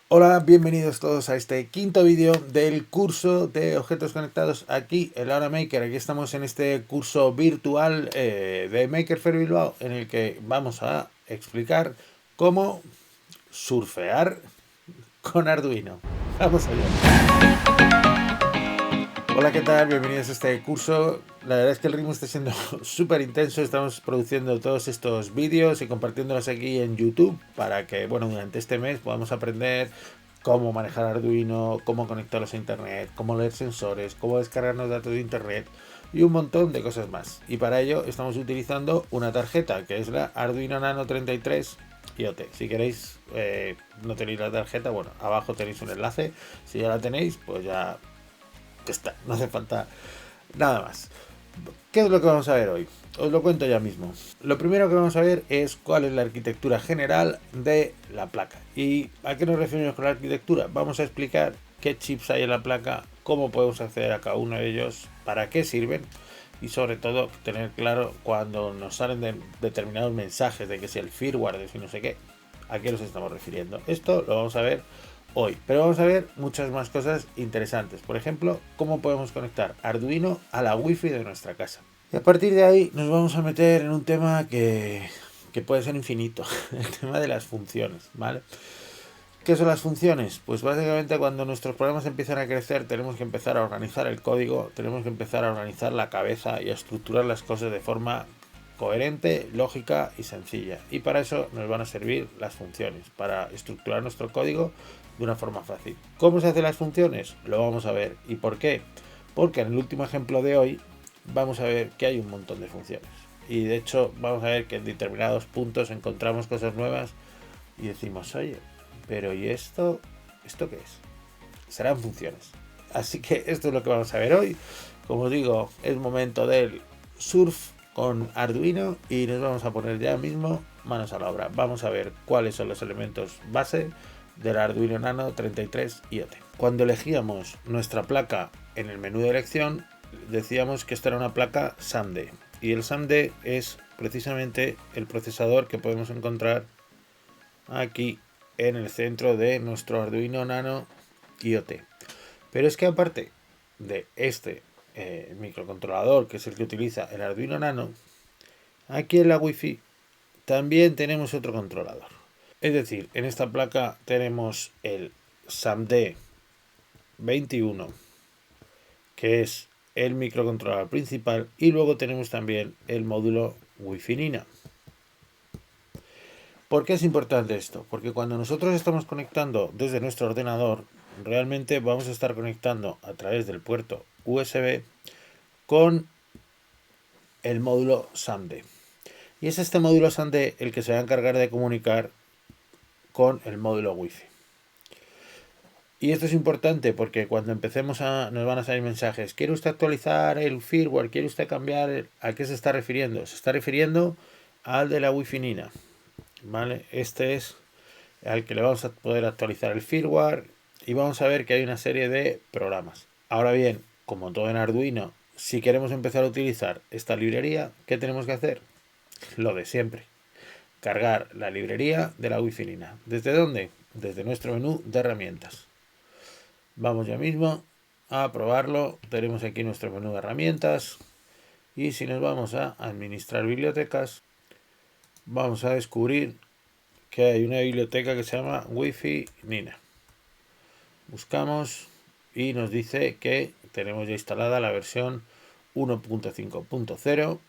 Hola, bienvenidos todos a este quinto vídeo del curso de objetos conectados aquí en Aura Maker. Aquí estamos en este curso virtual de Maker Faire Bilbao, en el que vamos a explicar cómo surfear con Arduino. Vamos allá. Hola, ¿qué tal? Bienvenidos a este curso. La verdad es que el ritmo está siendo súper intenso. Estamos produciendo todos estos vídeos y compartiéndolos aquí en YouTube para que, bueno, durante este mes podamos aprender cómo manejar Arduino, cómo conectarlos a internet, cómo leer sensores, cómo descargarnos datos de internet y un montón de cosas más. Y para ello estamos utilizando una tarjeta que es la Arduino Nano 33 IoT. Si queréis, no tenéis la tarjeta, bueno, abajo tenéis un enlace. Si ya la tenéis, pues ya está, no hace falta nada más. ¿Qué es lo que vamos a ver hoy? Os lo cuento ya mismo. Lo primero que vamos a ver es cuál es la arquitectura general de la placa. ¿Y a qué nos referimos con la arquitectura? Vamos a explicar qué chips hay en la placa, cómo podemos acceder a cada uno de ellos, para qué sirven y sobre todo tener claro cuando nos salen determinados mensajes de que si el firmware, de si no sé qué, a qué nos estamos refiriendo. Esto lo vamos a ver hoy, pero vamos a ver muchas más cosas interesantes. Por ejemplo, cómo podemos conectar Arduino a la Wi-Fi de nuestra casa. Y a partir de ahí nos vamos a meter en un tema que puede ser infinito, el tema de las funciones, ¿vale? ¿Qué son las funciones? Pues básicamente cuando nuestros programas empiezan a crecer tenemos que empezar a organizar el código, tenemos que empezar a organizar la cabeza y a estructurar las cosas de forma coherente, lógica y sencilla. Y para eso nos van a servir las funciones, para estructurar nuestro código de una forma fácil. ¿Cómo se hacen las funciones? Lo vamos a ver. ¿Y por qué? Porque en el último ejemplo de hoy vamos a ver que hay un montón de funciones. Y de hecho vamos a ver que en determinados puntos encontramos cosas nuevas y decimos, oye, pero ¿y esto? ¿Esto qué es? Serán funciones. Así que esto es lo que vamos a ver hoy. Como os digo, es momento del surf con Arduino y nos vamos a poner ya mismo manos a la obra. Vamos a ver cuáles son los elementos base del Arduino Nano 33 IoT. Cuando elegíamos nuestra placa en el menú de elección, decíamos que esta era una placa SAMD. Y el SAMD es precisamente el procesador que podemos encontrar aquí en el centro de nuestro Arduino Nano IoT. Pero es que aparte de este microcontrolador, que es el que utiliza el Arduino Nano, aquí en la Wi-Fi también tenemos otro controlador. Es decir, en esta placa tenemos el SAMD 21, que es el microcontrolador principal, y luego tenemos también el módulo Wi-Fi Nina. ¿Por qué es importante esto? Porque cuando nosotros estamos conectando desde nuestro ordenador, realmente vamos a estar conectando a través del puerto USB con el módulo SAMD. Y es este módulo SAMD el que se va a encargar de comunicar con el módulo Wi-Fi. Y esto es importante porque cuando empecemos nos van a salir mensajes. ¿Quiere usted actualizar el firmware? ¿Quiere usted cambiar? ¿A qué se está refiriendo? Se está refiriendo al de la Wi-Fi Nina. ¿Vale? Este es al que le vamos a poder actualizar el firmware y vamos a ver que hay una serie de programas. Ahora bien, como todo en Arduino, si queremos empezar a utilizar esta librería, ¿qué tenemos que hacer? Lo de siempre. Cargar la librería de la Wi-Fi Nina. ¿Desde dónde? Desde nuestro menú de herramientas. Vamos ya mismo a probarlo. Tenemos aquí nuestro menú de herramientas y si nos vamos a administrar bibliotecas, vamos a descubrir que hay una biblioteca que se llama Wi-Fi Nina. Buscamos y nos dice que tenemos ya instalada la versión 1.5.0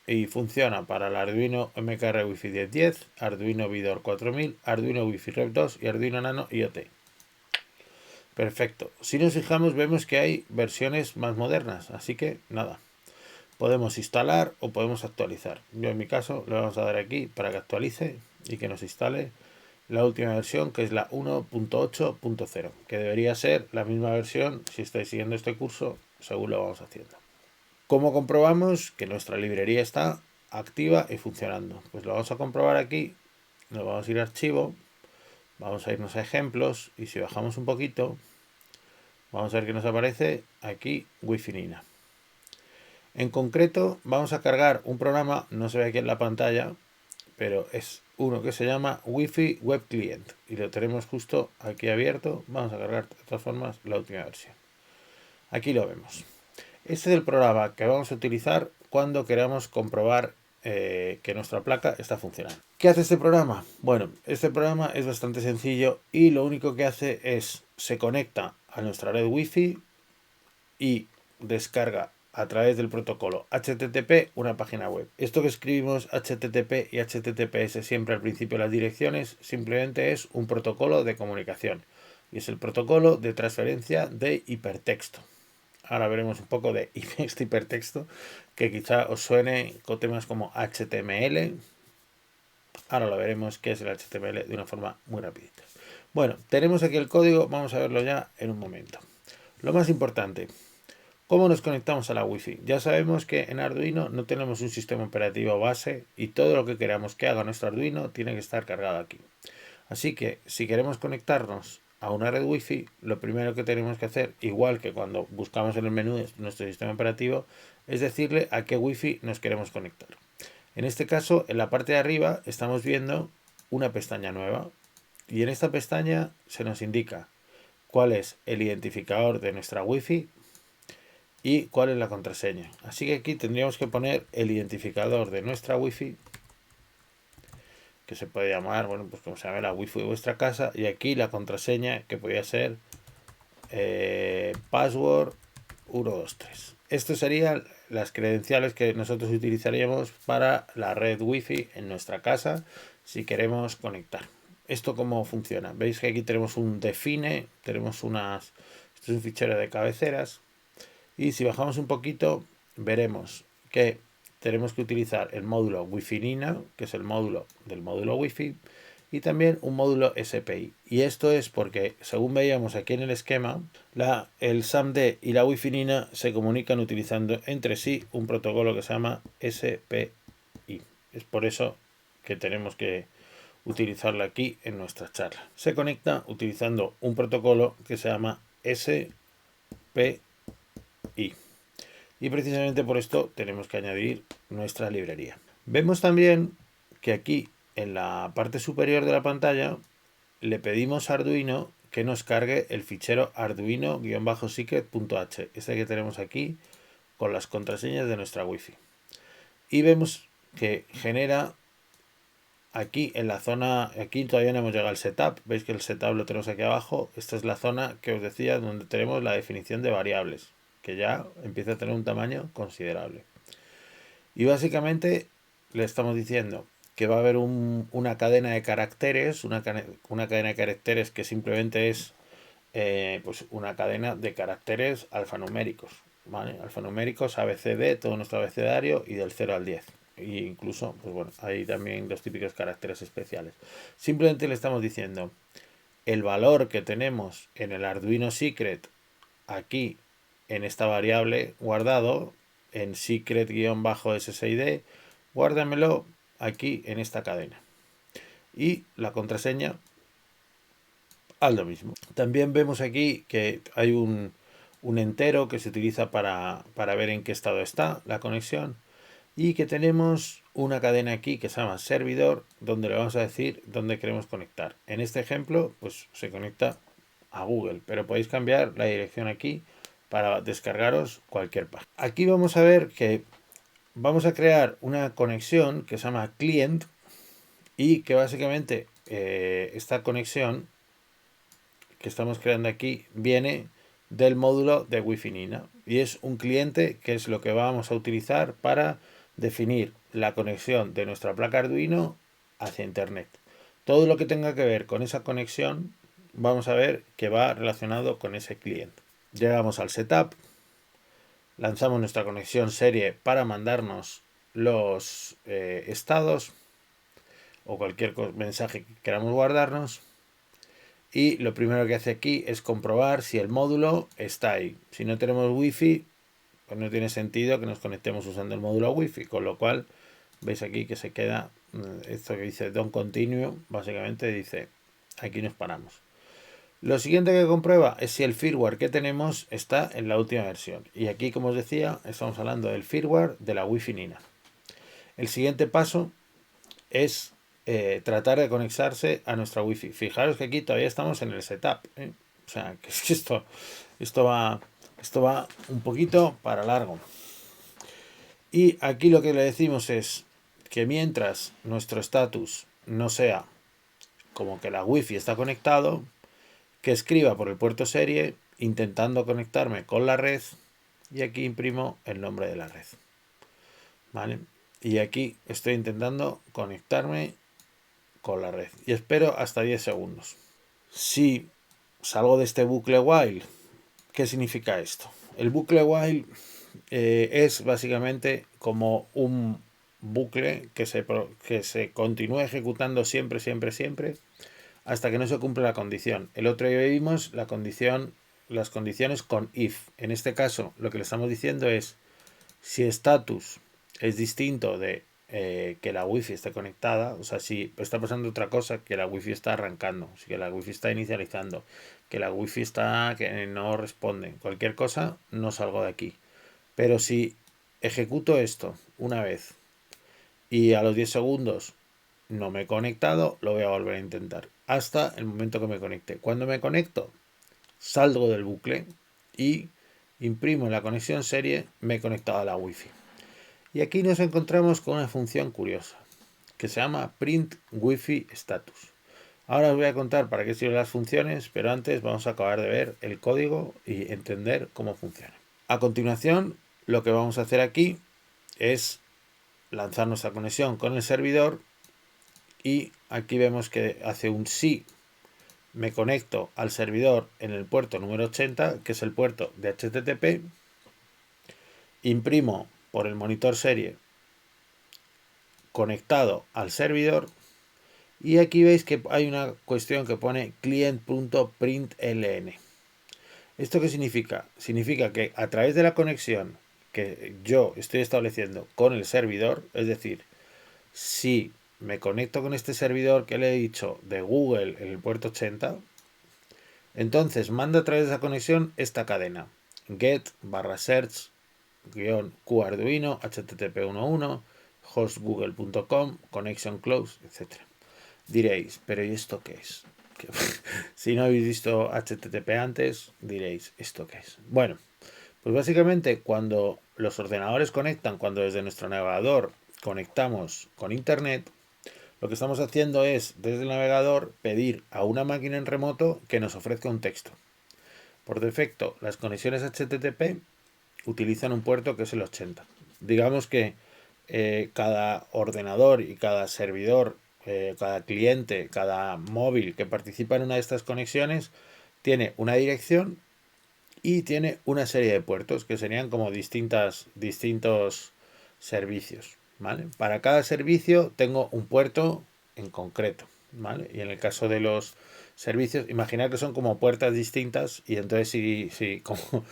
y funciona para el Arduino MKR Wi-Fi 1010, Arduino Vidor 4000, Arduino Wi-Fi Rev 2 y Arduino Nano IoT. Perfecto. Si nos fijamos vemos que hay versiones más modernas, así que nada. Podemos instalar o podemos actualizar. Yo en mi caso le vamos a dar aquí para que actualice y que nos instale la última versión, que es la 1.8.0, que debería ser la misma versión si estáis siguiendo este curso según lo vamos haciendo. ¿Cómo comprobamos que nuestra librería está activa y funcionando? Pues lo vamos a comprobar aquí. Nos vamos a ir a archivo, vamos a irnos a ejemplos y si bajamos un poquito vamos a ver que nos aparece aquí Wi-Fi Nina. En concreto vamos a cargar un programa, no se ve aquí en la pantalla, pero es uno que se llama Wi-Fi Web Client y lo tenemos justo aquí abierto. Vamos a cargar de todas formas la última versión. Aquí lo vemos. Este es el programa que vamos a utilizar cuando queramos comprobar que nuestra placa está funcionando. ¿Qué hace este programa? Bueno, este programa es bastante sencillo y lo único que hace es se conecta a nuestra red Wi-Fi y descarga a través del protocolo HTTP una página web. Esto que escribimos HTTP y HTTPS siempre al principio de las direcciones simplemente es un protocolo de comunicación y es el protocolo de transferencia de hipertexto. Ahora veremos un poco de este hipertexto que quizá os suene con temas como HTML. Ahora lo veremos qué es el HTML de una forma muy rapidita. Bueno, tenemos aquí el código, vamos a verlo ya en un momento. Lo más importante, ¿cómo nos conectamos a la Wi-Fi? Ya sabemos que en Arduino no tenemos un sistema operativo base y todo lo que queramos que haga nuestro Arduino tiene que estar cargado aquí. Así que si queremos conectarnos a una red Wi-Fi, lo primero que tenemos que hacer, igual que cuando buscamos en el menú de nuestro sistema operativo, es decirle a qué Wi-Fi nos queremos conectar. En este caso, en la parte de arriba estamos viendo una pestaña nueva y en esta pestaña se nos indica cuál es el identificador de nuestra Wi-Fi y cuál es la contraseña. Así que aquí tendríamos que poner el identificador de nuestra Wi-Fi, que se puede llamar, bueno, pues como se llama la Wi-Fi de vuestra casa, y aquí la contraseña que podría ser password 123. Estos serían las credenciales que nosotros utilizaríamos para la red Wi-Fi en nuestra casa si queremos conectar. ¿Esto cómo funciona? Veis que aquí tenemos un define, tenemos esto es un fichero de cabeceras, y si bajamos un poquito veremos que tenemos que utilizar el módulo Wi-Fi Nina, que es el módulo del módulo Wi-Fi, y también un módulo SPI. Y esto es porque, según veíamos aquí en el esquema, el SAMD y la Wi-Fi Nina se comunican utilizando entre sí un protocolo que se llama SPI. Es por eso que tenemos que utilizarlo aquí en nuestra charla. Se conecta utilizando un protocolo que se llama SPI. Y precisamente por esto tenemos que añadir nuestra librería. Vemos también que aquí en la parte superior de la pantalla le pedimos a Arduino que nos cargue el fichero arduino-secret.h, este que tenemos aquí con las contraseñas de nuestra Wi-Fi. Y vemos que genera aquí en la zona, aquí todavía no hemos llegado al setup, veis que el setup lo tenemos aquí abajo. Esta es la zona que os decía donde tenemos la definición de variables, que ya empieza a tener un tamaño considerable. Y básicamente le estamos diciendo que va a haber una cadena de caracteres, una cadena de caracteres que simplemente es pues una cadena de caracteres alfanuméricos, ¿vale? Alfanuméricos, ABCD, todo nuestro abecedario y del 0 al 10. E incluso, pues bueno, hay también los típicos caracteres especiales. Simplemente le estamos diciendo el valor que tenemos en el Arduino Secret aquí en esta variable guardado en secret-sid, guárdamelo aquí en esta cadena. Y la contraseña, haz lo mismo. También vemos aquí que hay un entero que se utiliza para ver en qué estado está la conexión y que tenemos una cadena aquí que se llama servidor, donde le vamos a decir dónde queremos conectar. En este ejemplo, pues se conecta a Google, pero podéis cambiar la dirección aquí para descargaros cualquier página. Aquí vamos a ver que vamos a crear una conexión que se llama client y que básicamente esta conexión que estamos creando aquí viene del módulo de Wi-Fi Nina y es un cliente que es lo que vamos a utilizar para definir la conexión de nuestra placa Arduino hacia internet. Todo lo que tenga que ver con esa conexión vamos a ver que va relacionado con ese cliente. Llegamos al setup, lanzamos nuestra conexión serie para mandarnos los estados o cualquier mensaje que queramos guardarnos. Y lo primero que hace aquí es comprobar si el módulo está ahí. Si no tenemos Wi-Fi, pues no tiene sentido que nos conectemos usando el módulo Wi-Fi, con lo cual veis aquí que se queda esto que dice don't continue, básicamente dice aquí nos paramos. Lo siguiente que comprueba es si el firmware que tenemos está en la última versión. Y aquí, como os decía, estamos hablando del firmware de la Wi-Fi Nina. El siguiente paso es tratar de conectarse a nuestra wifi. Fijaros que aquí todavía estamos en el setup, ¿eh? O sea, que es que esto va un poquito para largo. Y aquí lo que le decimos es que mientras nuestro estatus no sea como que la wifi está conectado, que escriba por el puerto serie intentando conectarme con la red, y aquí imprimo el nombre de la red, ¿vale? Y aquí estoy intentando conectarme con la red y espero hasta 10 segundos. Si salgo de este bucle while, ¿qué significa esto? El bucle while es básicamente como un bucle que se continúa ejecutando siempre, siempre, siempre, hasta que no se cumple la condición. El otro día vimos las condiciones con if. En este caso, lo que le estamos diciendo es, si status es distinto de que la wifi esté conectada, o sea, si está pasando otra cosa, que la wifi está arrancando, que la wifi está inicializando, que la wifi está que no responde, cualquier cosa, no salgo de aquí. Pero si ejecuto esto una vez y a los 10 segundos no me he conectado, lo voy a volver a intentar hasta el momento que me conecte. Cuando me conecto, salgo del bucle y imprimo en la conexión serie, me he conectado a la wifi. Y aquí nos encontramos con una función curiosa que se llama print wifi status. Ahora os voy a contar para qué sirven las funciones, pero antes vamos a acabar de ver el código y entender cómo funciona. A continuación, lo que vamos a hacer aquí es lanzar nuestra conexión con el servidor, y aquí vemos que hace un sí. Me conecto al servidor en el puerto número 80, que es el puerto de HTTP, imprimo por el monitor serie conectado al servidor, y aquí veis que hay una cuestión que pone client.println. ¿Esto qué significa? Significa que a través de la conexión que yo estoy estableciendo con el servidor, es decir, si me conecto con este servidor que le he dicho de Google en el puerto 80, entonces manda a través de esa conexión esta cadena: get /search --qarduino http://, hostgoogle.com, connection close, etc. Diréis, pero ¿y esto qué es? Si no habéis visto HTTP antes, diréis, ¿esto qué es? Bueno, pues básicamente cuando los ordenadores conectan, cuando desde nuestro navegador conectamos con internet, lo que estamos haciendo es, desde el navegador, pedir a una máquina en remoto que nos ofrezca un texto. Por defecto, las conexiones HTTP utilizan un puerto que es el 80. Digamos que cada ordenador y cada servidor, cada cliente, cada móvil que participa en una de estas conexiones tiene una dirección y tiene una serie de puertos que serían como distintos servicios, ¿vale? Para cada servicio tengo un puerto en concreto, ¿vale? Y en el caso de los servicios, imaginar que son como puertas distintas, y entonces si como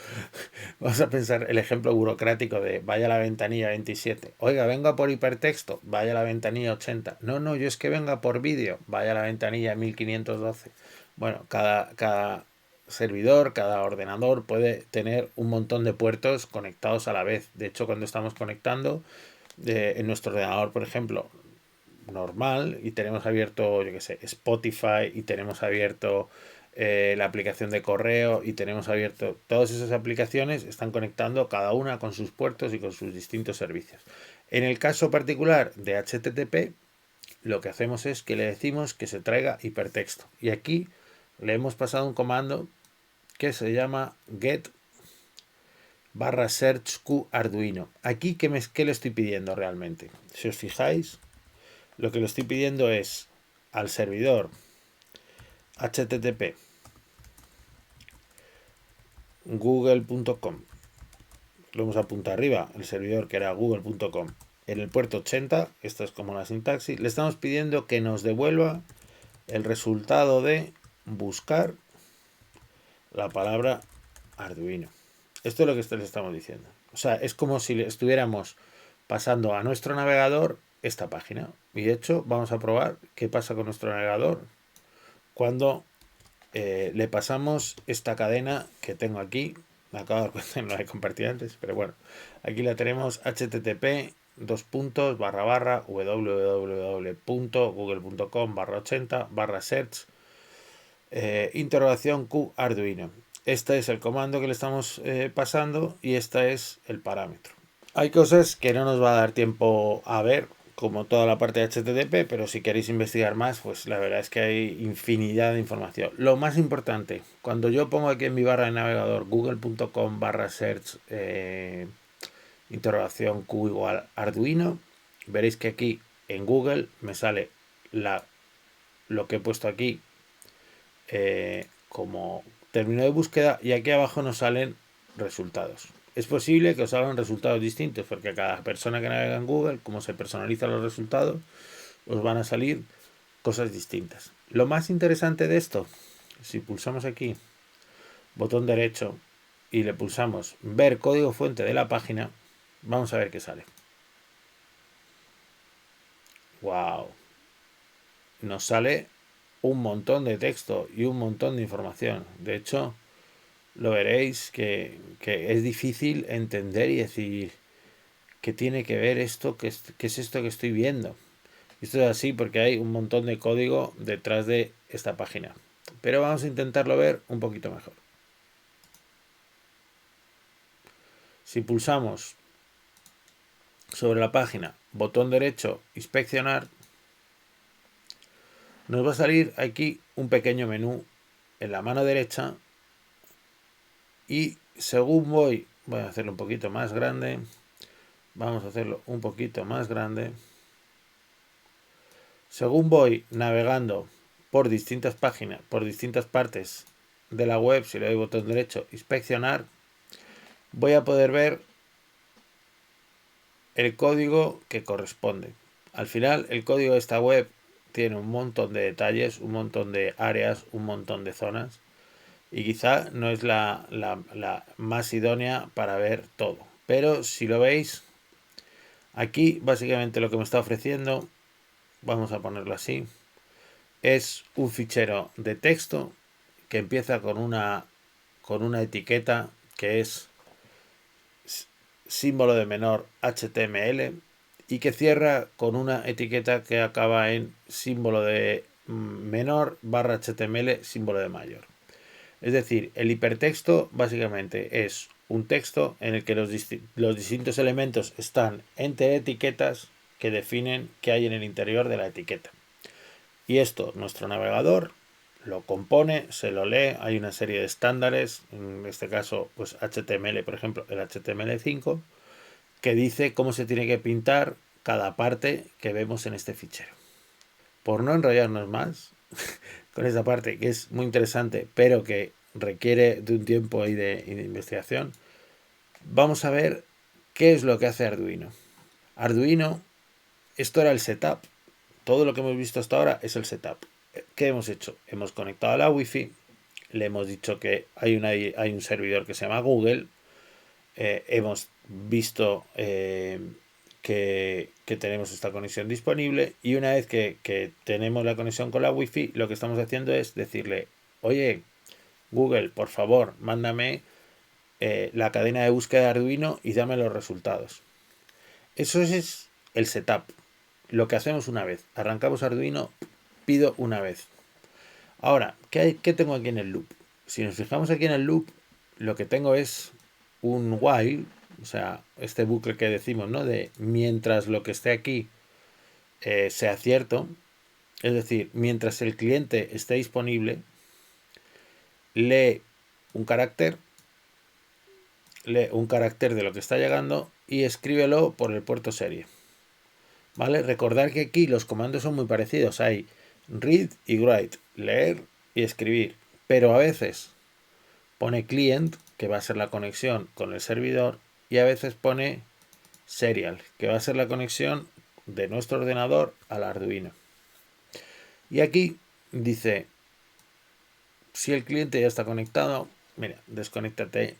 vamos a pensar el ejemplo burocrático de vaya a la ventanilla 27, oiga, venga por hipertexto, vaya a la ventanilla 80, no, yo es que venga por vídeo, vaya a la ventanilla 1512. Bueno, cada servidor, cada ordenador puede tener un montón de puertos conectados a la vez. De hecho, cuando estamos conectando en nuestro ordenador, por ejemplo, normal, y tenemos abierto, yo que sé, Spotify, y tenemos abierto la aplicación de correo, y tenemos abierto todas esas aplicaciones, están conectando cada una con sus puertos y con sus distintos servicios. En el caso particular de HTTP, lo que hacemos es que le decimos que se traiga hipertexto, y aquí le hemos pasado un comando que se llama get /search q-arduino. Aquí, ¿qué le estoy pidiendo realmente? Si os fijáis, lo que le estoy pidiendo es al servidor http google.com, lo hemos apuntado arriba, el servidor que era google.com, en el puerto 80, esta es como la sintaxis, le estamos pidiendo que nos devuelva el resultado de buscar la palabra Arduino. Esto es lo que les estamos diciendo. O sea, es como si le estuviéramos pasando a nuestro navegador esta página. Y de hecho, vamos a probar qué pasa con nuestro navegador cuando le pasamos esta cadena que tengo aquí. Me acabo de dar cuenta, no la he compartido antes, pero bueno, aquí la tenemos: http www.google.com/80/search interrogación Q Arduino. Este es el comando que le estamos pasando y este es el parámetro. Hay cosas que no nos va a dar tiempo a ver, como toda la parte de HTTP, pero si queréis investigar más, pues la verdad es que hay infinidad de información. Lo más importante, cuando yo pongo aquí en mi barra de navegador google.com/search interrogación Q igual Arduino, veréis que aquí en Google me sale lo que he puesto aquí como término de búsqueda y aquí abajo nos salen resultados. Es posible que os salgan resultados distintos porque cada persona que navega en Google, como se personalizan los resultados, os van a salir cosas distintas. Lo más interesante de esto, si pulsamos aquí, botón derecho, y le pulsamos ver código fuente de la página, vamos a ver qué sale. ¡Wow! Nos sale un montón de texto y un montón de información. De hecho, lo veréis que es difícil entender y decir qué tiene que ver esto, qué es esto que estoy viendo. Esto es así porque hay un montón de código detrás de esta página. Pero vamos a intentarlo ver un poquito mejor. Si pulsamos sobre la página, botón derecho, inspeccionar, nos va a salir aquí un pequeño menú en la mano derecha y según voy a hacerlo un poquito más grande, vamos a hacerlo un poquito más grande. Según voy navegando por distintas páginas, por distintas partes de la web, si le doy botón derecho, inspeccionar, voy a poder ver el código que corresponde. Al final, el código de esta web tiene un montón de detalles, un montón de áreas, un montón de zonas y quizá no es la más idónea para ver todo. Pero si lo veis, aquí básicamente lo que me está ofreciendo, vamos a ponerlo así, es un fichero de texto que empieza con una etiqueta que es símbolo de menor HTML y que cierra con una etiqueta que acaba en símbolo de menor barra HTML símbolo de mayor. Es decir, el hipertexto básicamente es un texto en el que los distintos elementos están entre etiquetas que definen qué hay en el interior de la etiqueta. Y esto, nuestro navegador lo compone, se lo lee, hay una serie de estándares, en este caso, pues HTML, por ejemplo, el HTML5, que dice cómo se tiene que pintar cada parte que vemos en este fichero. Por no enrollarnos más con esta parte, que es muy interesante, pero que requiere de un tiempo y de investigación, vamos a ver qué es lo que hace Arduino. Arduino, esto era el setup. Todo lo que hemos visto hasta ahora es el setup. ¿Qué hemos hecho? Hemos conectado a la Wi-Fi, le hemos dicho que hay un servidor que se llama Google, hemos visto que tenemos esta conexión disponible y una vez que tenemos la conexión con la Wi-Fi, lo que estamos haciendo es decirle, oye, Google, por favor, mándame la cadena de búsqueda de Arduino y dame los resultados. Eso es el setup. Lo que hacemos una vez. Arrancamos Arduino, pido una vez. Ahora, ¿qué tengo aquí en el loop? Si nos fijamos aquí en el loop, lo que tengo es un while, o sea, este bucle que decimos, ¿no? De mientras lo que esté aquí sea cierto, es decir, mientras el cliente esté disponible, lee un carácter de lo que está llegando y escríbelo por el puerto serie. ¿Vale? Recordar que aquí los comandos son muy parecidos. Hay read y write, leer y escribir. Pero a veces pone client, que va a ser la conexión con el servidor, y a veces pone serial, que va a ser la conexión de nuestro ordenador al Arduino. Y aquí dice, si el cliente ya está conectado, mira, desconéctate.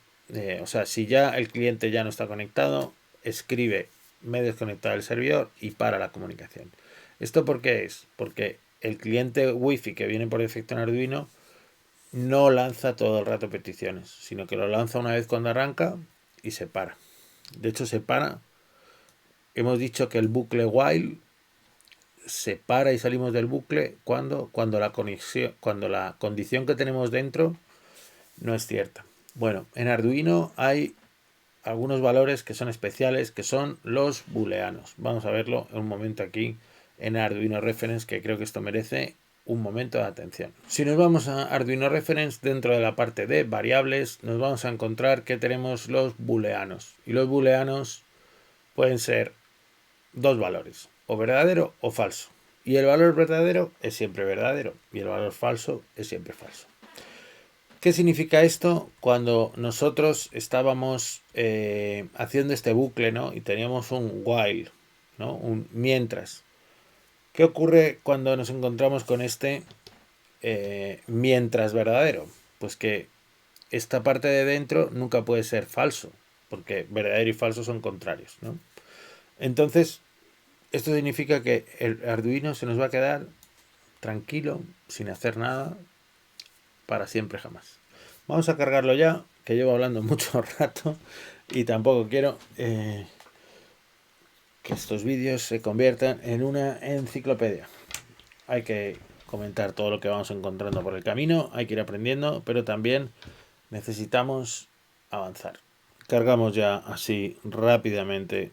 O sea, si ya el cliente ya no está conectado, escribe me he desconectado del servidor y para la comunicación. ¿Esto por qué es? Porque el cliente Wi-Fi que viene por defecto en Arduino no lanza todo el rato peticiones, sino que lo lanza una vez cuando arranca y se para. De hecho, se para hemos dicho que el bucle while se para y salimos del bucle cuando la condición que tenemos dentro no es cierta. Bueno, en Arduino hay algunos valores que son especiales, que son los booleanos. Vamos a verlo en un momento aquí en Arduino Reference, que creo que esto merece un momento de atención. Si nos vamos a Arduino Reference, dentro de la parte de variables, nos vamos a encontrar que tenemos los booleanos. Y los booleanos pueden ser dos valores, o verdadero o falso. Y el valor verdadero es siempre verdadero y el valor falso es siempre falso. ¿Qué significa esto? Cuando nosotros estábamos haciendo este bucle, ¿no? Y teníamos un while, ¿no? Un mientras. ¿Qué ocurre cuando nos encontramos con este mientras verdadero? Pues que esta parte de dentro nunca puede ser falso, porque verdadero y falso son contrarios, ¿no? Entonces, esto significa que el Arduino se nos va a quedar tranquilo, sin hacer nada, para siempre jamás. Vamos a cargarlo ya, que llevo hablando mucho rato y tampoco quiero que estos vídeos se conviertan en una enciclopedia. Hay que comentar todo lo que vamos encontrando por el camino, hay que ir aprendiendo, pero también necesitamos avanzar. Cargamos ya así rápidamente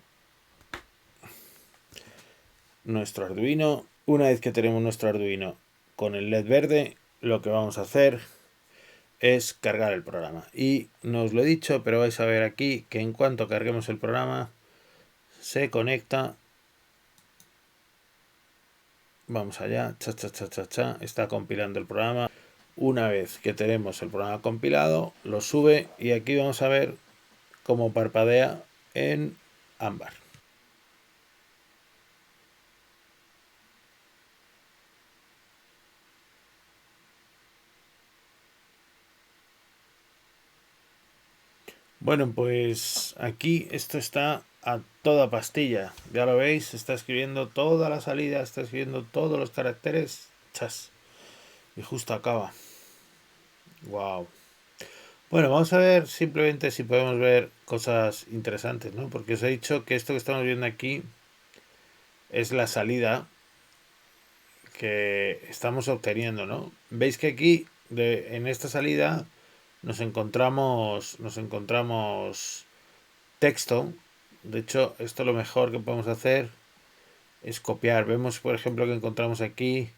nuestro Arduino. Una vez que tenemos nuestro Arduino con el LED verde, lo que vamos a hacer es cargar el programa. Y no os lo he dicho, pero vais a ver aquí que en cuanto carguemos el programa, se conecta. Vamos allá, está compilando el programa. Una vez que tenemos el programa compilado, lo sube y aquí vamos a ver cómo parpadea en ámbar. Bueno, pues aquí esto está a toda pastilla. Ya lo veis, está escribiendo toda la salida, está escribiendo todos los caracteres. Chas. Y justo acaba. Wow. Bueno, vamos a ver simplemente si podemos ver cosas interesantes, ¿no? Porque os he dicho que esto que estamos viendo aquí es la salida que estamos obteniendo, ¿no? Veis que aquí, en esta salida, nos encontramos texto. De hecho, esto lo mejor que podemos hacer es copiar. Vemos, por ejemplo, que encontramos aquí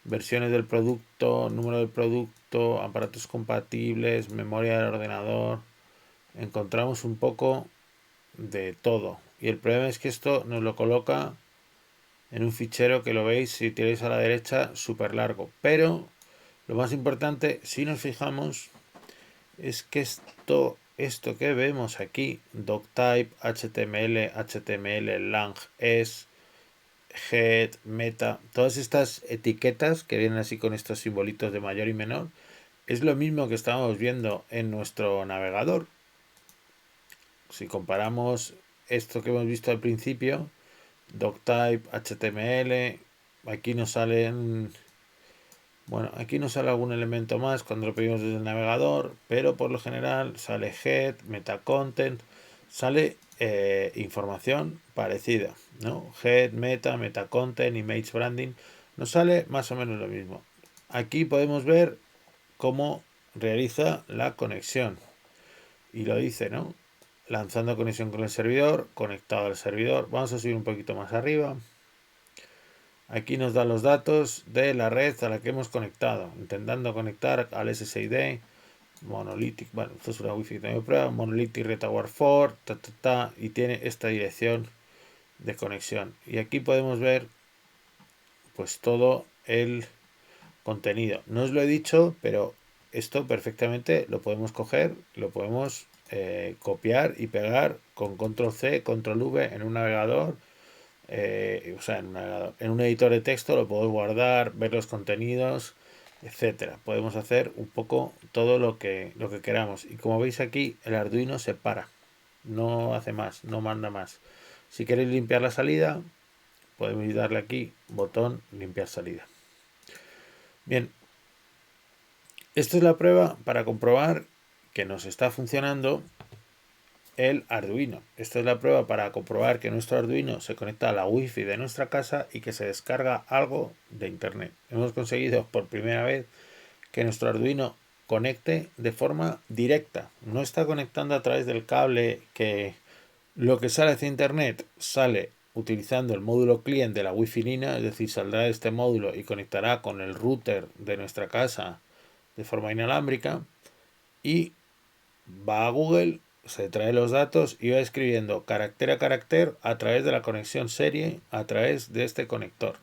versiones del producto, número del producto, aparatos compatibles, memoria del ordenador. Encontramos un poco de todo. Y el problema es que esto nos lo coloca en un fichero que lo veis, si tiráis a la derecha, súper largo. Pero lo más importante, si nos fijamos, es que esto que vemos aquí, doctype, HTML, lang, es, head, meta, todas estas etiquetas que vienen así con estos simbolitos de mayor y menor, es lo mismo que estábamos viendo en nuestro navegador. Si comparamos esto que hemos visto al principio, doctype, HTML, aquí nos salen, bueno, aquí nos sale algún elemento más cuando lo pedimos desde el navegador, pero por lo general sale head, meta content, sale información parecida, ¿no? Head, meta content, image branding, nos sale más o menos lo mismo. Aquí podemos ver cómo realiza la conexión y lo dice, ¿no? Lanzando conexión con el servidor, conectado al servidor. Vamos a subir un poquito más arriba. Aquí nos da los datos de la red a la que hemos conectado, intentando conectar al SSID, Monolithic, bueno, esto es una wifi que tengo prueba, Monolithic Retawar 4, y tiene esta dirección de conexión. Y aquí podemos ver pues todo el contenido. No os lo he dicho, pero esto perfectamente lo podemos coger, lo podemos copiar y pegar con control C, control V en un navegador. O sea, en un editor de texto lo podemos guardar, ver los contenidos, etcétera. Podemos hacer un poco todo lo que queramos. Y como veis aquí, el Arduino se para, no hace más, no manda más. Si queréis limpiar la salida, podemos darle aquí, botón limpiar salida. Bien, esto es la prueba para comprobar que nos está funcionando el Arduino. Esta es la prueba para comprobar que nuestro Arduino se conecta a la Wi-Fi de nuestra casa y que se descarga algo de internet. Hemos conseguido por primera vez que nuestro Arduino conecte de forma directa. No está conectando a través del cable, que lo que sale hacia internet sale utilizando el módulo client de la Wi-Fi Nina, es decir, saldrá de este módulo y conectará con el router de nuestra casa de forma inalámbrica, y va a Google, se trae los datos y va escribiendo carácter a carácter a través de la conexión serie, a través de este conector,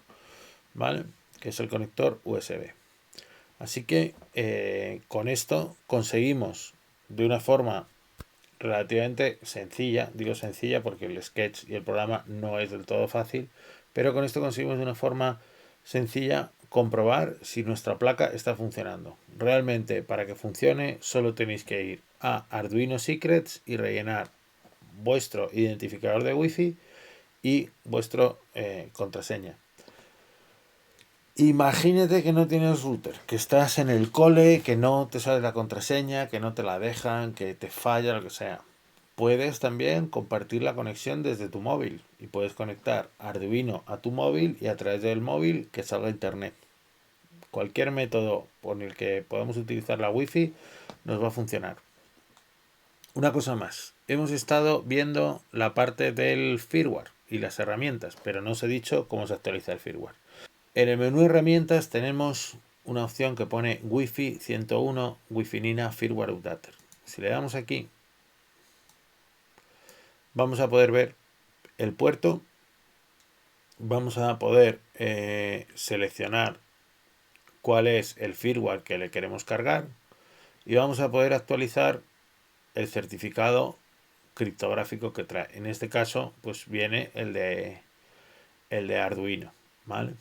¿vale? Que es el conector USB. Así que con esto conseguimos de una forma relativamente sencilla, digo sencilla porque el sketch y el programa no es del todo fácil, pero con esto conseguimos de una forma sencilla comprobar si nuestra placa está funcionando. Realmente, para que funcione, solo tenéis que ir a Arduino Secrets y rellenar vuestro identificador de Wi-Fi y vuestra contraseña. Imagínate que no tienes router, que estás en el cole, que no te sale la contraseña, que no te la dejan, que te falla, lo que sea. Puedes también compartir la conexión desde tu móvil y puedes conectar Arduino a tu móvil y a través del móvil que salga internet. Cualquier método por el que podamos utilizar la Wi-Fi nos va a funcionar. Una cosa más, hemos estado viendo la parte del firmware y las herramientas, pero no os he dicho cómo se actualiza el firmware. En el menú herramientas tenemos una opción que pone Wi-Fi 101 Wi-Fi Nina Firmware Updater. Si le damos aquí, vamos a poder ver el puerto, vamos a poder seleccionar cuál es el firmware que le queremos cargar y vamos a poder actualizar el certificado criptográfico que trae. En este caso, pues viene el de Arduino, ¿vale?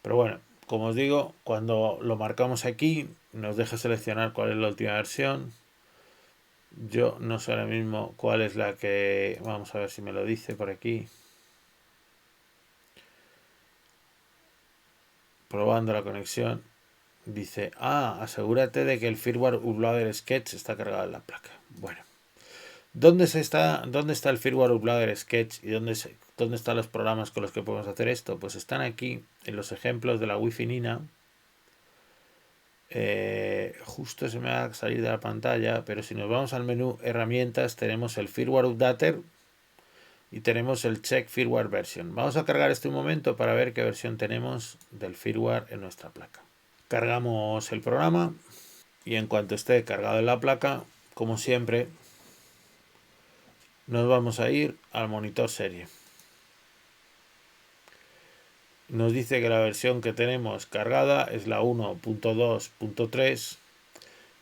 Pero bueno, como os digo, cuando lo marcamos aquí, nos deja seleccionar cuál es la última versión. Yo no sé ahora mismo cuál es la que... Vamos a ver si me lo dice por aquí. Probando la conexión. Dice, asegúrate de que el firmware Uploader Sketch está cargado en la placa. Bueno, ¿dónde está el firmware Uploader Sketch y dónde están los programas con los que podemos hacer esto? Pues están aquí en los ejemplos de la Wi-Fi Nina. Justo se me va a salir de la pantalla, pero si nos vamos al menú herramientas tenemos el firmware updater y tenemos el check firmware version. Vamos a cargar este un momento para ver qué versión tenemos del firmware en nuestra placa. Cargamos el programa y en cuanto esté cargado en la placa, como siempre, nos vamos a ir al monitor serie. Nos dice que la versión que tenemos cargada es la 1.2.3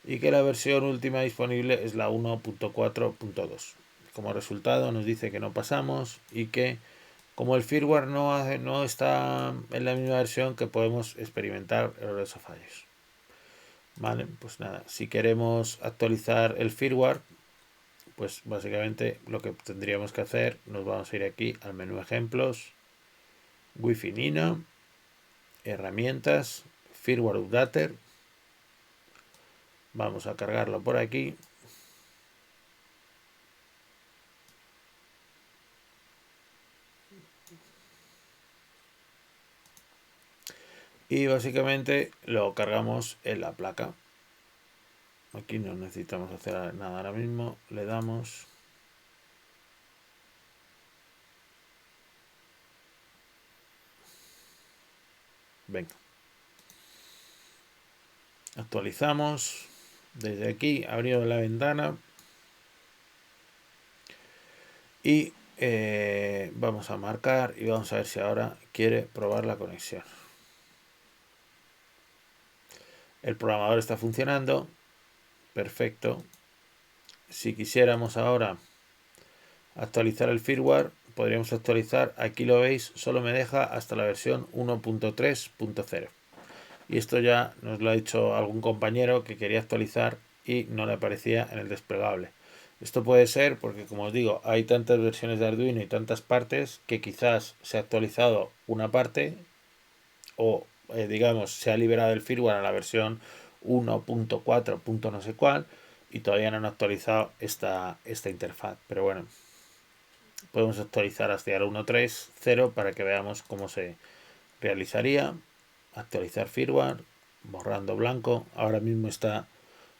y que la versión última disponible es la 1.4.2. Como resultado nos dice que no pasamos y que como el firmware no está en la misma versión, que podemos experimentar errores o fallos. Vale, pues nada, si queremos actualizar el firmware, pues básicamente lo que tendríamos que hacer, nos vamos a ir aquí al menú ejemplos, Wi-Fi Nina, herramientas, firmware updater. Vamos a cargarlo por aquí. Y básicamente lo cargamos en la placa. Aquí no necesitamos hacer nada ahora mismo. Le damos. Venga. Actualizamos. Desde aquí abrimos la ventana. Y vamos a marcar y vamos a ver si ahora quiere probar la conexión. El programador está funcionando. Perfecto. Si quisiéramos ahora actualizar el firmware, podríamos actualizar, aquí lo veis, solo me deja hasta la versión 1.3.0. Y esto ya nos lo ha dicho algún compañero que quería actualizar y no le aparecía en el desplegable. Esto puede ser porque, como os digo, hay tantas versiones de Arduino y tantas partes que quizás se ha actualizado una parte o, digamos, se ha liberado el firmware a la versión 1.4. no sé cuál, y todavía no han actualizado esta interfaz, pero bueno, podemos actualizar hasta el 1.3.0 para que veamos cómo se realizaría. Actualizar firmware, borrando blanco. Ahora mismo está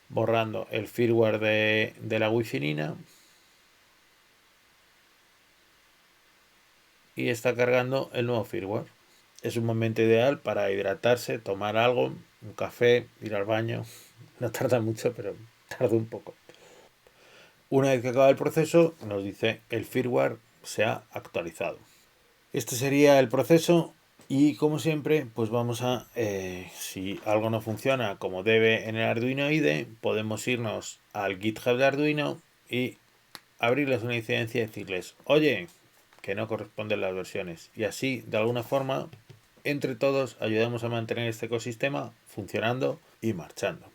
borrando el firmware de la Wi-Fi Nina y está cargando el nuevo firmware. Es un momento ideal para hidratarse, tomar algo, un café, ir al baño. No tarda mucho, pero tarda un poco. Una vez que acaba el proceso, nos dice el firmware se ha actualizado. Este sería el proceso y como siempre, pues vamos a, si algo no funciona como debe en el Arduino IDE, podemos irnos al GitHub de Arduino y abrirles una incidencia y decirles, oye, que no corresponden las versiones. Y así, de alguna forma, entre todos ayudamos a mantener este ecosistema funcionando y marchando.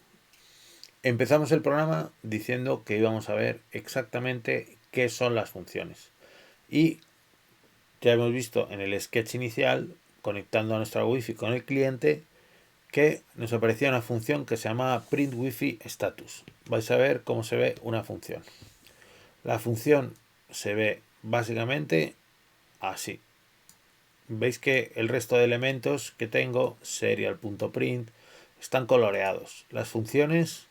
Empezamos el programa diciendo que íbamos a ver exactamente qué son las funciones. Y ya hemos visto en el sketch inicial, conectando a nuestra Wi-Fi con el cliente, que nos aparecía una función que se llama print Wi-Fi status. Vais a ver cómo se ve una función. La función se ve básicamente así. Veis que el resto de elementos que tengo, serial.print, están coloreados. Las funciones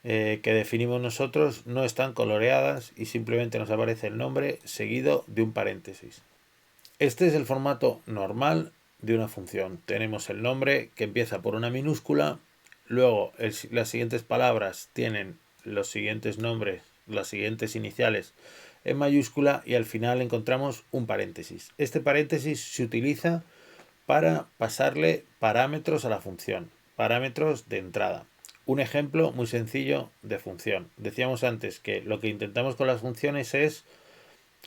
que definimos nosotros no están coloreadas y simplemente nos aparece el nombre seguido de un paréntesis. Este es el formato normal de una función. Tenemos el nombre que empieza por una minúscula, luego las siguientes palabras tienen los siguientes nombres, las siguientes iniciales en mayúscula y al final encontramos un paréntesis. Este paréntesis se utiliza para pasarle parámetros a la función, parámetros de entrada. Un ejemplo muy sencillo de función. Decíamos antes que lo que intentamos con las funciones es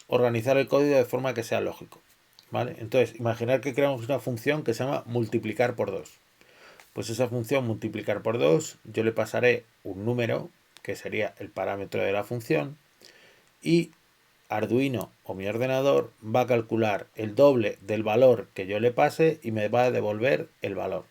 organizar el código de forma que sea lógico. ¿Vale? Entonces, imaginar que creamos una función que se llama multiplicar por 2. Pues esa función multiplicar por 2, yo le pasaré un número, que sería el parámetro de la función, y Arduino o mi ordenador va a calcular el doble del valor que yo le pase y me va a devolver el valor.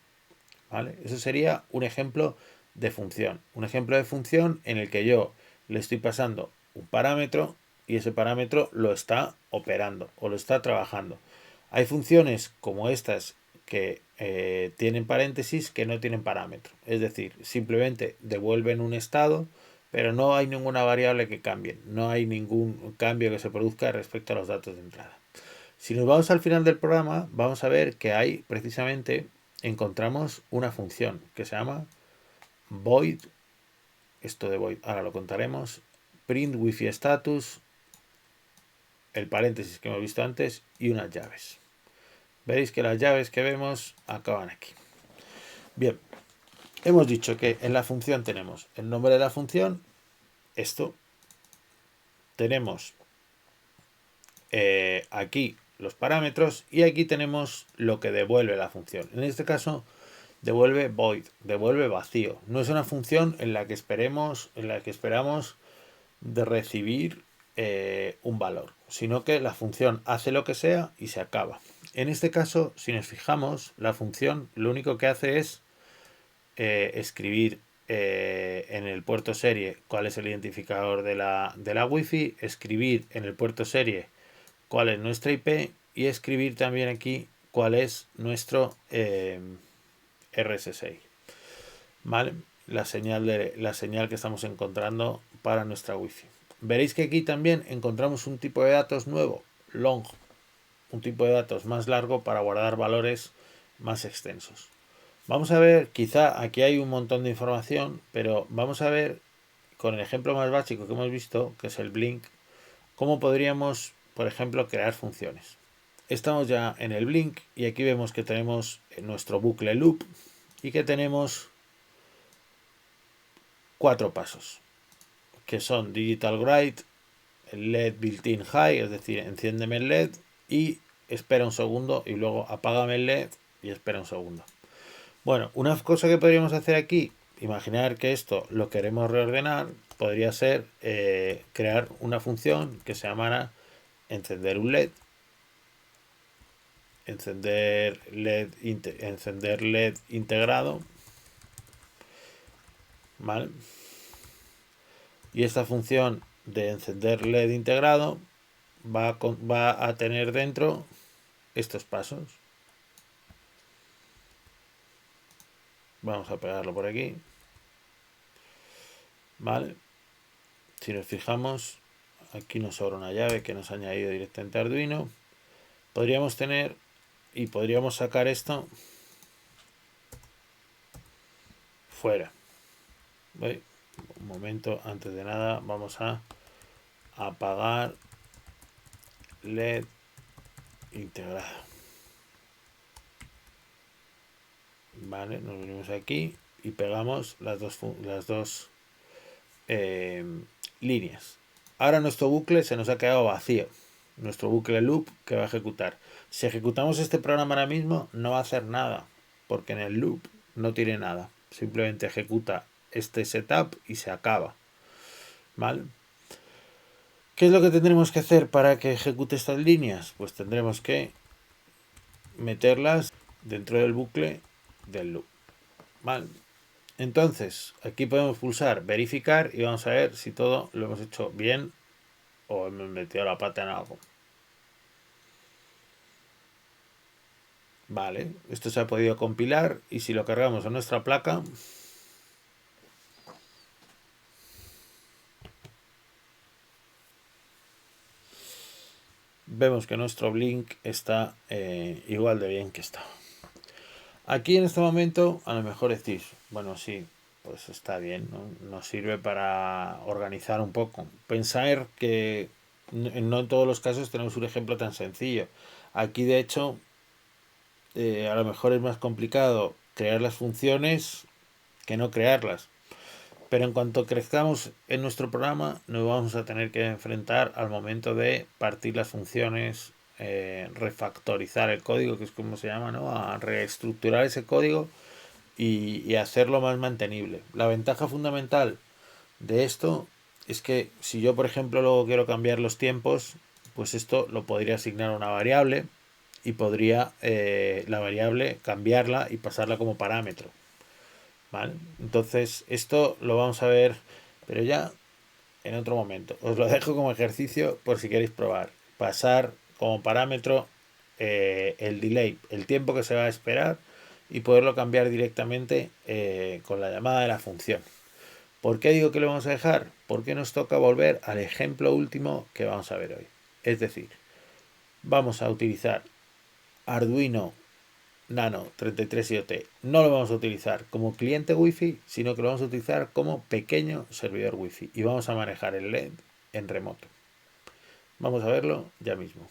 ¿Vale? Eso sería un ejemplo de función. Un ejemplo de función en el que yo le estoy pasando un parámetro y ese parámetro lo está operando o lo está trabajando. Hay funciones como estas que tienen paréntesis que no tienen parámetro. Es decir, simplemente devuelven un estado, pero no hay ninguna variable que cambie. No hay ningún cambio que se produzca respecto a los datos de entrada. Si nos vamos al final del programa, vamos a ver que hay precisamente, encontramos una función que se llama void, esto de void ahora lo contaremos, print wifi status, el paréntesis que hemos visto antes y unas llaves. Veréis que las llaves que vemos acaban aquí. Bien, hemos dicho que en la función tenemos el nombre de la función, esto, tenemos aquí los parámetros y aquí tenemos lo que devuelve la función. En este caso devuelve void, devuelve vacío. No es una función en la que esperamos de recibir un valor, sino que la función hace lo que sea y se acaba. En este caso, si nos fijamos, la función lo único que hace es escribir en el puerto serie cuál es el identificador de la Wi-Fi, escribir en el puerto serie cuál es nuestra IP y escribir también aquí cuál es nuestro RSSI. ¿Vale? La señal que estamos encontrando para nuestra Wi-Fi. Veréis que aquí también encontramos un tipo de datos nuevo, long, un tipo de datos más largo para guardar valores más extensos. Vamos a ver, quizá aquí hay un montón de información, pero vamos a ver con el ejemplo más básico que hemos visto, que es el Blink, cómo podríamos, por ejemplo, crear funciones. Estamos ya en el Blink y aquí vemos que tenemos nuestro bucle loop y que tenemos 4 pasos, que son Digital Bright, el LED built-in high, es decir, enciéndeme el LED y espera un segundo y luego apágame el LED y espera un segundo. Bueno, una cosa que podríamos hacer aquí, imaginar que esto lo queremos reordenar, podría ser crear una función que se llamara encender un LED, encender LED integrado, ¿vale? Y esta función de encender LED integrado va a tener dentro estos pasos. Vamos a pegarlo por aquí. Vale. Si nos fijamos, aquí nos sobra una llave que nos ha añadido directamente a Arduino. Podríamos tener y podríamos sacar esto fuera. ¿Ve? Un momento, antes de nada vamos a apagar LED integrado. Vale, nos venimos aquí y pegamos las dos líneas. Ahora nuestro bucle se nos ha quedado vacío. Nuestro bucle loop que va a ejecutar. Si ejecutamos este programa ahora mismo, no va a hacer nada, porque en el loop no tiene nada. Simplemente ejecuta este setup y se acaba. ¿Vale? ¿Qué es lo que tendremos que hacer para que ejecute estas líneas? Pues tendremos que meterlas dentro del bucle del loop. ¿Vale? Entonces, aquí podemos pulsar verificar y vamos a ver si todo lo hemos hecho bien o hemos metido la pata en algo. Vale, esto se ha podido compilar y si lo cargamos a nuestra placa, vemos que nuestro Blink está igual de bien que está. Aquí en este momento a lo mejor decís, bueno, sí, pues está bien, ¿no? Nos sirve para organizar un poco. Pensar que no en todos los casos tenemos un ejemplo tan sencillo. Aquí de hecho a lo mejor es más complicado crear las funciones que no crearlas. Pero en cuanto crezcamos en nuestro programa, nos vamos a tener que enfrentar al momento de partir las funciones, refactorizar el código, que es como se llama, ¿no? A reestructurar ese código y hacerlo más mantenible. La ventaja fundamental de esto es que si yo, por ejemplo, luego quiero cambiar los tiempos, pues esto lo podría asignar a una variable y podría la variable cambiarla y pasarla como parámetro. ¿Vale? Entonces esto lo vamos a ver, pero ya en otro momento. Os lo dejo como ejercicio por si queréis probar. Pasar como parámetro el delay, el tiempo que se va a esperar y poderlo cambiar directamente con la llamada de la función. ¿Por qué digo que lo vamos a dejar? Porque nos toca volver al ejemplo último que vamos a ver hoy. Es decir, vamos a utilizar Arduino Nano 33 IoT. No lo vamos a utilizar como cliente Wi-Fi, sino que lo vamos a utilizar como pequeño servidor Wi-Fi y vamos a manejar el LED en remoto. Vamos a verlo ya mismo.